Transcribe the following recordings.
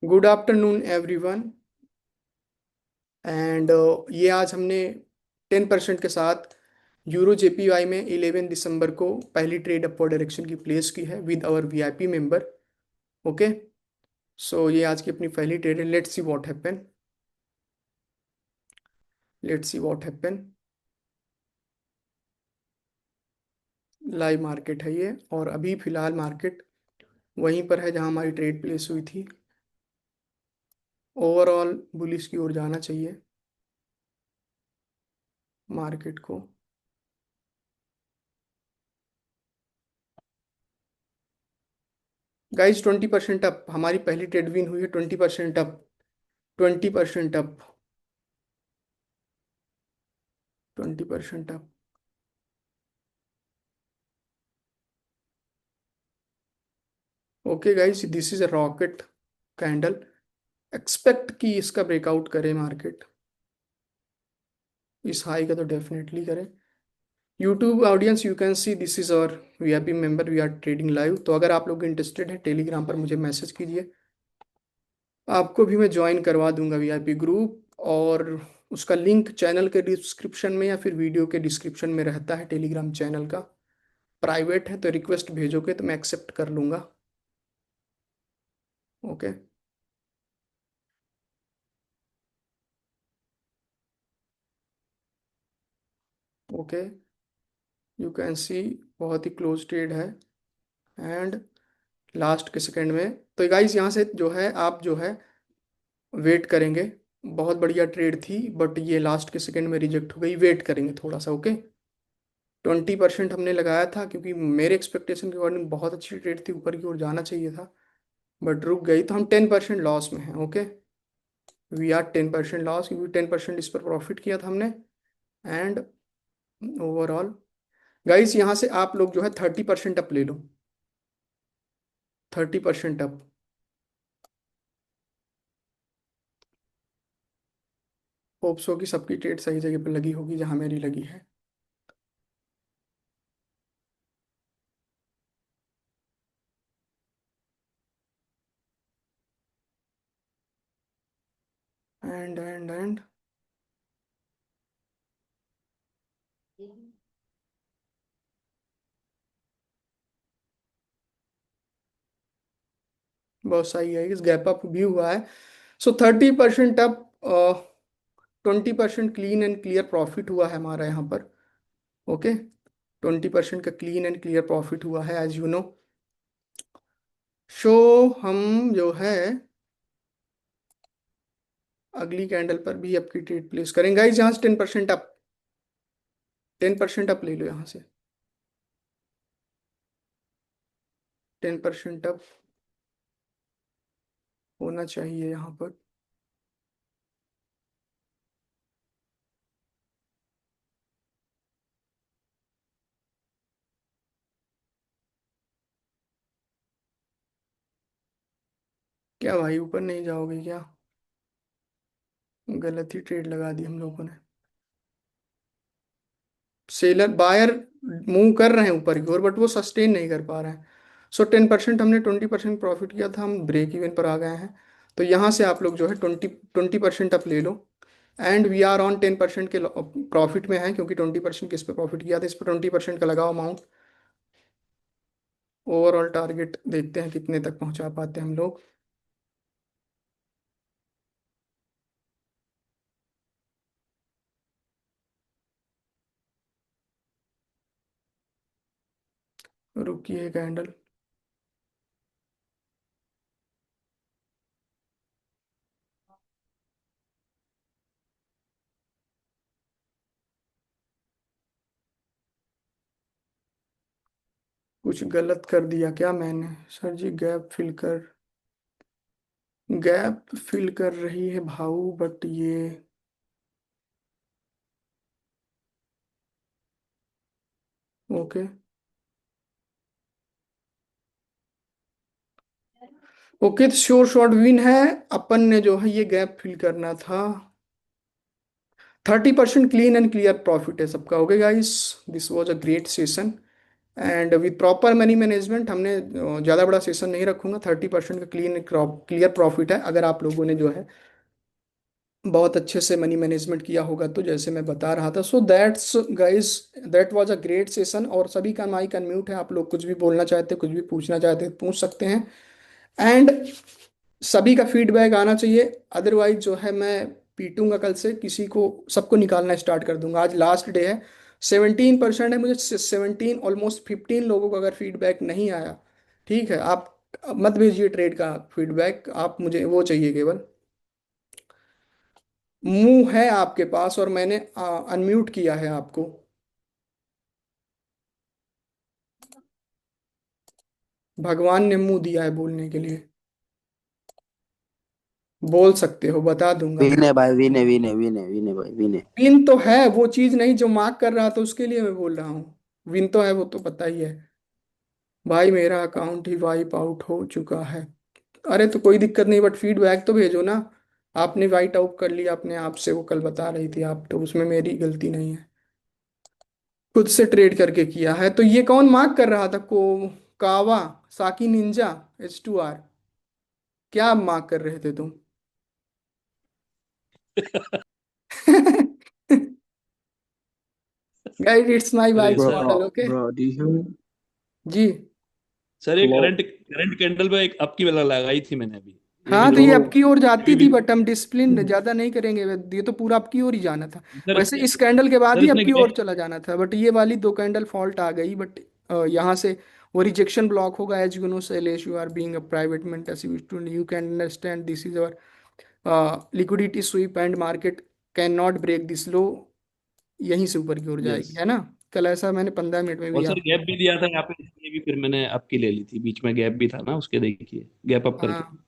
Good afternoon everyone. And ये आज हमने 10% के साथ यूरो जेपीवाई में 11 दिसंबर को पहली ट्रेड अपवर्ड डायरेक्शन की प्लेस की है with our VIP member. Okay, so ये आज की अपनी पहली ट्रेड है। Let's see what happen. Live market है ये, और अभी फिलहाल मार्केट वहीं पर है जहां हमारी ट्रेड प्लेस हुई थी। ओवरऑल बुलिश की ओर जाना चाहिए मार्केट को। गाइज 20% अप, हमारी पहली ट्रेड विन हुई है। 20% up, 20% up, 20% up. Okay guys, this is a rocket candle. Expect कि इसका ब्रेकआउट करे मार्केट, इस हाई का तो डेफिनेटली करे। YouTube audience, you can see this is our VIP member, we are trading live. तो अगर आप लोग इंटरेस्टेड हैं, टेलीग्राम पर मुझे मैसेज कीजिए, आपको भी मैं ज्वाइन करवा दूंगा वीआईपी ग्रुप। और उसका लिंक चैनल के डिस्क्रिप्शन में या फिर वीडियो के डिस्क्रिप्शन में रहता है। टेलीग्राम चैनल का प्राइवेट है, तो रिक्वेस्ट भेजोगे तो मैं एक्सेप्ट कर लूंगा। ओके। ओके, यू कैन सी बहुत ही क्लोज ट्रेड है। एंड लास्ट के सेकंड में, तो गाइस यहाँ से जो है आप जो है वेट करेंगे। बहुत बढ़िया ट्रेड थी, बट ये लास्ट के सेकंड में रिजेक्ट हो गई। वेट करेंगे थोड़ा सा। ओके, 20% हमने लगाया था क्योंकि मेरे एक्सपेक्टेशन के अकॉर्डिंग बहुत अच्छी ट्रेड थी, ऊपर की ओर जाना चाहिए था, बट रुक गई। तो हम 10% लॉस में हैं। ओके, वी आर 10% लॉस, क्योंकि 10% इस पर प्रॉफिट किया था हमने। एंड ओवरऑल गाइस, यहाँ से आप लोग जो है 30% अप ले लो। 30% अप। होप्स हो कि सबकी ट्रेड सही जगह पर लगी होगी जहां मेरी लगी है। एंड बहुत सही है, इस गैप अप भी हुआ है। सो 30% up, 20% clean and clear profit हुआ है हमारा यहाँ पर। ओके, 20% का क्लीन एंड क्लियर प्रॉफिट हुआ है, एज यू नो। सो हम जो है अगली कैंडल पर भी आपकी ट्रेड प्लेस करेंगे। गाइस यहाँ से 10% अप, 10% अप ले लो यहाँ से। 10% अप होना चाहिए यहाँ पर। क्या भाई, ऊपर नहीं जाओगे क्या? गलत ही ट्रेड लगा दी हम लोगों ने। सेलर बायर मूव कर रहे हैं ऊपर की ओर, बट वो सस्टेन नहीं कर पा रहे हैं। सो 10% हमने 20% प्रॉफिट किया था, हम ब्रेक इवन पर आ गए हैं। तो यहाँ से आप लोग जो है 20% अप ले लो। एंड वी आर ऑन 10% के प्रॉफिट में है, क्योंकि 20% किस पे प्रॉफिट किया था, इस पर 20% का लगाओ अमाउंट। ओवरऑल टारगेट देखते हैं कितने तक पहुंचा पाते हैं हम लोग। रुकिए कैंडल। कुछ गलत कर दिया क्या मैंने? सर जी, गैप फिल कर रही है भाऊ, बट ये ओके। ओके, तो श्योर शॉट विन है। अपन ने जो है ये गैप फिल करना था। 30% क्लीन एंड क्लियर प्रॉफिट है सबका। Okay guys, this was a great session. And with proper money management हमने ज़्यादा बड़ा सेशन नहीं रखूंगा, 30% का क्लियर प्रॉफिट है अगर आप लोगों ने जो है बहुत अच्छे से मनी मैनेजमेंट किया होगा तो, जैसे मैं बता रहा था। So that's guys, that was a great session. और सभी का माइक अनम्यूट है, आप लोग कुछ भी बोलना चाहते हैं, कुछ भी पूछना चाहते हैं पूछ सकते हैं। एंड सभी का फीडबैक आना चाहिए, अदरवाइज जो है मैं पीटूंगा कल से किसी को, सबको निकालना स्टार्ट कर दूंगा। आज लास्ट डे है, 17% है, मुझे 17 ऑलमोस्ट 15 लोगों को अगर फीडबैक नहीं आया, ठीक है, आप मत भेजिए ट्रेड का फीडबैक, आप मुझे वो चाहिए केवल। मुंह है आपके पास और मैंने अनम्यूट किया है आपको। भगवान ने मुंह दिया है बोलने के लिए, बोल सकते हो, बता दूंगा मैं। विनय भाई, विनय विनय विनय विनय भाई, विनय। विन तो है, वो चीज नहीं जो मार्क कर रहा था उसके लिए मैं बोल रहा हूँ। विन तो है, वो तो पता ही है। भाई मेरा अकाउंट ही वाइप आउट हो चुका है। अरे तो कोई दिक्कत नहीं, बट फीडबैक तो भेजो ना। आपने वाइट आउट कर लिया अपने आप से, वो कल बता रही थी आप, तो उसमें मेरी गलती नहीं है, खुद से ट्रेड करके किया है। तो ये कौन मार्क कर रहा था को, कावा, साकी निंजा, H2R, क्या मार्क कर रहे थे तुम? गाइड, इट्स माय अरे wife sir, model, Bro, okay. bro, do you जी। सर ये करंट flow? करंट कैंडल पे एक अप की वेला लगाई थी मैंने अभी, ये हाँ तो विथड्रॉ ये Bro, आपकी ओर जाती अभी थी, भी। बट हम डिसिप्लिन ज्यादा नहीं करेंगे, ये तो पूरा आपकी ओर ही जाना था। सर वैसे इसने इस कैंडल के बाद सर ही इसने आपकी ओर गैप चला जाना था, बट ये वाली दो कैंडल फॉल्ट आ गई। बट यहाँ से वो रिजेक्शन ब्लॉक होगा, as you know Shailesh, you are being a private mentorship student, you can understand this is our liquidity sweep and market can not break this low, यहीं से ऊपर की ओर यस, जाएगी, है ना। कल ऐसा मैंने 15 मिनट में और भी सर आपको। गैप भी दिया था यहाँ पे, इसलिए भी फिर मैंने आपकी ले ली थी, बीच में गैप भी था ना उसके, देखिए गैप अप हाँ। करके।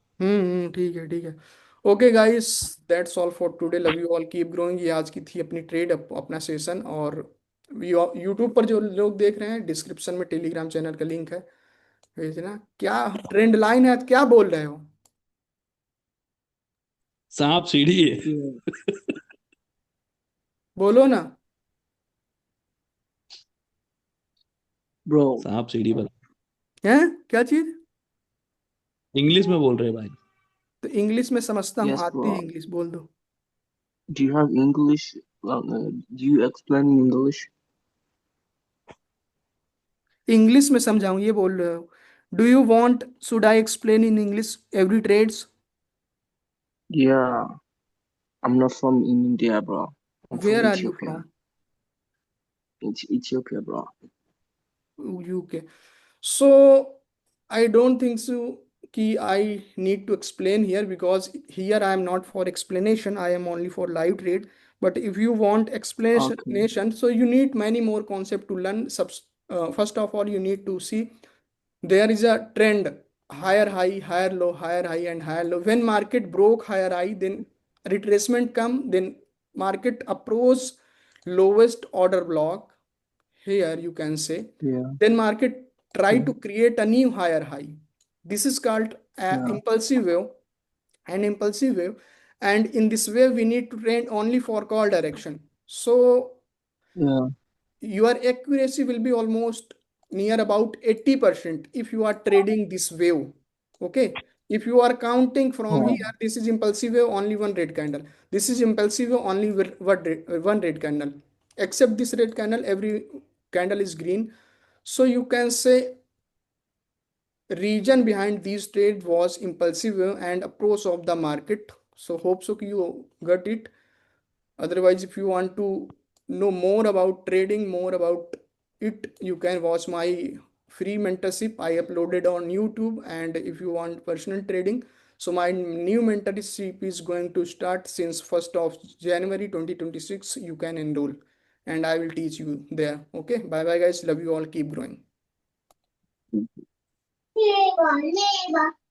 ठीक है ठीक है। Okay guys, that's all for today, love you all, keep growing. ये आज की थी अपनी ट्रेड, अपना सेशन। और यूट्यूब पर जो लोग देख रहे हैं, डिस्क्रिप्शन में टेलीग्राम चैनल का लिंक है, भेजना। क्या ट्रेंड लाइन है, क्या बोल रहे हो? सांप सीढ़ी है। yeah, बोलो ना। bro, सांप सीढ़ी पर हैं, क्या चीज? इंग्लिश में बोल रहे भाई। तो इंग्लिश में समझता हूँ, yes, आती है bro. इंग्लिश, बोल दो। Do you have English? Do you explain in English? English में समझाऊं ये बोल रहे हो? Do you want, should I explain in English every trades? Yeah, I'm not from India, bro. I'm from where are you Ethiopia. From? It's Ethiopia, bro. UK? So I don't think so कि I need to explain here, because here I am not for explanation, I am only for live trade. But if you want Okay. explanation, so you need many more concept to learn. First of all, you need to see there is a trend, higher high, higher low, higher high, and higher low. When market broke higher high, then retracement come, then market approach lowest order block, here you can say, Yeah, then market try yeah, to create a new higher high. This is called yeah, impulsive wave, an impulsive wave. And in this wave we need to trend only for call direction. So yeah, your accuracy will be almost near about 80% if you are trading this wave, okay. If you are counting from yeah, here, this is impulsive wave, only one red candle, this is impulsive wave, only one red candle, except this red candle every candle is green. So you can say reason behind these trade was impulsive and approach of the market. So hope so you got it. Otherwise, if you want to know more about trading, more about it, you can watch my free mentorship I uploaded on YouTube. And if you want personal trading, so my new mentorship is going to start since 1st of January 2026. You can enroll and I will teach you there. Okay, bye bye guys, love you all, keep growing.